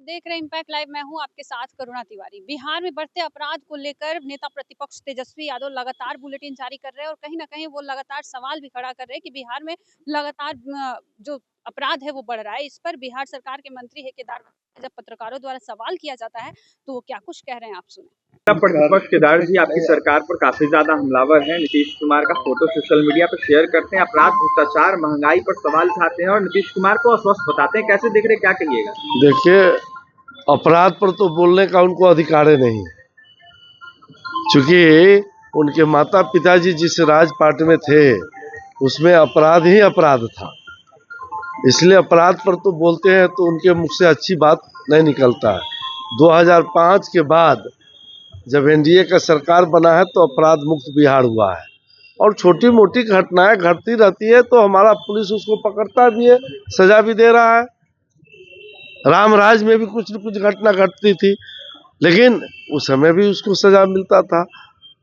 देख रहे हैं इम्पैक्ट लाइव। मैं हूं आपके साथ करुणा तिवारी। बिहार में बढ़ते अपराध को लेकर नेता प्रतिपक्ष तेजस्वी यादव लगातार बुलेटिन जारी कर रहे हैं और कहीं ना कहीं वो लगातार सवाल भी खड़ा कर रहे हैं कि बिहार में लगातार जो अपराध है वो बढ़ रहा है। इस पर बिहार सरकार के मंत्री है केदार, जब पत्रकारों द्वारा सवाल किया जाता है तो वो क्या कुछ कह रहे हैं, आप सुने। प्रतिपक्ष केदार जी आपकी सरकार पर काफी ज्यादा हमलावर हैं। नीतीश कुमार का फोटो सोशल मीडिया पर शेयर करते हैं, अपराध, भ्रष्टाचार, महंगाई पर सवाल उठाते हैं और नीतीश कुमार को अस्वस्थ बताते हैं। कैसे देख रहे, क्या कहिएगा? देखिए, अपराध पर तो बोलने का उनको अधिकार ही नहीं, क्योंकि उनके माता पिताजी जिस राज पार्टी में थे उसमें अपराध ही अपराध था। इसलिए अपराध पर तो बोलते हैं तो उनके मुख से अच्छी बात नहीं निकलता है। 2005 के बाद जब एनडीए का सरकार बना है तो अपराध मुक्त बिहार हुआ है और छोटी मोटी घटनाएं घटती रहती है तो हमारा पुलिस उसको पकड़ता भी है, सजा भी दे रहा है। रामराज में भी कुछ न कुछ घटना घटती थी, लेकिन उस समय भी उसको सजा मिलता था।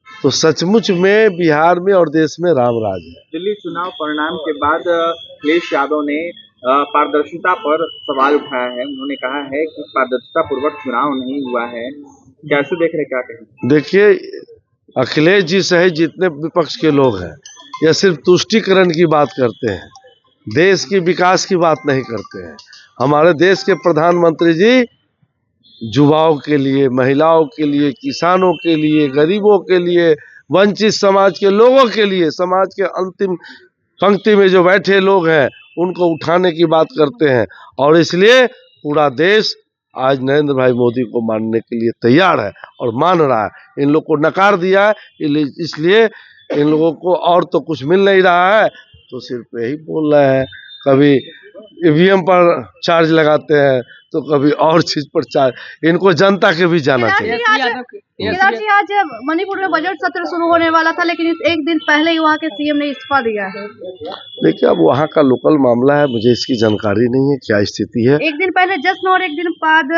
तो सचमुच में बिहार में और देश में रामराज है। दिल्ली चुनाव परिणाम के बाद अखिलेश यादव ने पारदर्शिता पर सवाल उठाया है। उन्होंने कहा है कि पारदर्शिता पूर्वक चुनाव नहीं हुआ है। कैसे देख रहे, क्या कहें? देखिए, अखिलेश जी सहित जितने विपक्ष के लोग हैं यह सिर्फ तुष्टीकरण की बात करते हैं, देश की विकास की बात नहीं करते हैं। हमारे देश के प्रधानमंत्री जी युवाओं के लिए, महिलाओं के लिए, किसानों के लिए, गरीबों के लिए, वंचित समाज के लोगों के लिए, समाज के अंतिम पंक्ति में जो बैठे लोग हैं उनको उठाने की बात करते हैं। और इसलिए पूरा देश आज नरेंद्र भाई मोदी को मानने के लिए तैयार है और मान रहा है। इन लोग को नकार दिया है, इसलिए इन लोगों को और तो कुछ मिल नहीं रहा है, तो सिर्फ यही बोल रहे हैं। कभी ईवीएम पर चार्ज लगाते हैं तो कभी और चीज पर चार्ज। इनको जनता के भी जाना चाहिए। केदार जी, आज मणिपुर में बजट सत्र शुरू होने वाला था, लेकिन एक दिन पहले ही वहाँ के सीएम ने इस्तीफा दिया है। देखिए, अब वहाँ का लोकल मामला है, मुझे इसकी जानकारी नहीं है क्या स्थिति है। एक दिन पहले जश्न और एक दिन बाद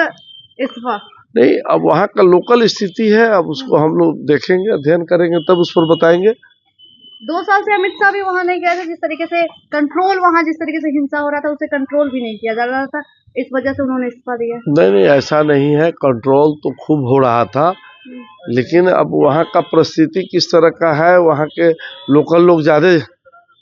इस्तीफा नहीं, अब वहाँ का लोकल स्थिति है, अब उसको हम लोग देखेंगे, अध्ययन करेंगे, तब उस पर बताएंगे। 2 साल से अमित शाह भी वहाँ नहीं गए थे। जिस तरीके से कंट्रोल, वहाँ जिस तरीके से हिंसा हो रहा था उसे कंट्रोल भी नहीं किया जा रहा था, इस वजह से उन्होंने इस्तीफा दिया। नहीं, ऐसा नहीं है, कंट्रोल तो खूब हो रहा था, लेकिन अब वहाँ का परिस्थिति किस तरह का है वहाँ के लोकल लोग ज्यादा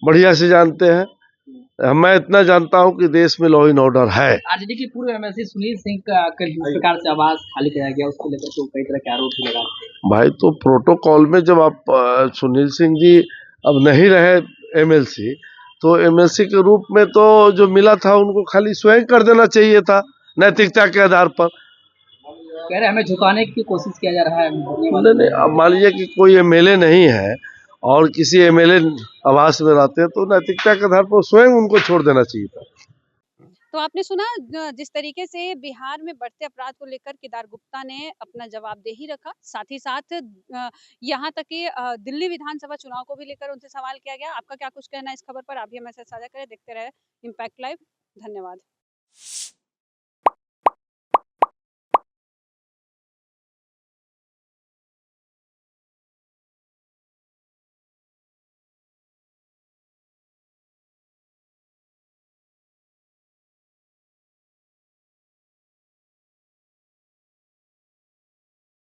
बढ़िया से जानते हैं। मैं इतना जानता हूँ कि देश में लॉ एंड ऑर्डर है। आरजेडी के पूर्व एमएलसी सुनील सिंह का जिस प्रकार से आवाज खाली कराया गया, उसको लेकर तो कई तरह के आरोप लगा। भाई, तो प्रोटोकॉल में जब आप सुनील सिंह जी अब नहीं रहे एमएलसी, तो एमएलसी के रूप में तो जो मिला था उनको खाली स्वयं कर देना चाहिए था, नैतिकता के आधार पर। कह रहे हमें झुकाने की कोशिश किया जा रहा है। नहीं, अब मान लीजिए कि कोई एमएलए नहीं है और किसी एमएलए आवास में रहते हैं तो नैतिकता के आधार पर स्वयं उनको छोड़ देना चाहिए था। तो आपने सुना जिस तरीके से बिहार में बढ़ते अपराध को लेकर केदार गुप्ता ने अपना जवाबदेही रखा, साथ ही साथ यहाँ तक कि दिल्ली विधानसभा चुनाव को भी लेकर उनसे सवाल किया गया। आपका क्या कुछ कहना है इस खबर पर? आप भी हमारे साथ साझा करें। देखते रहे इम्पैक्ट लाइव। धन्यवाद।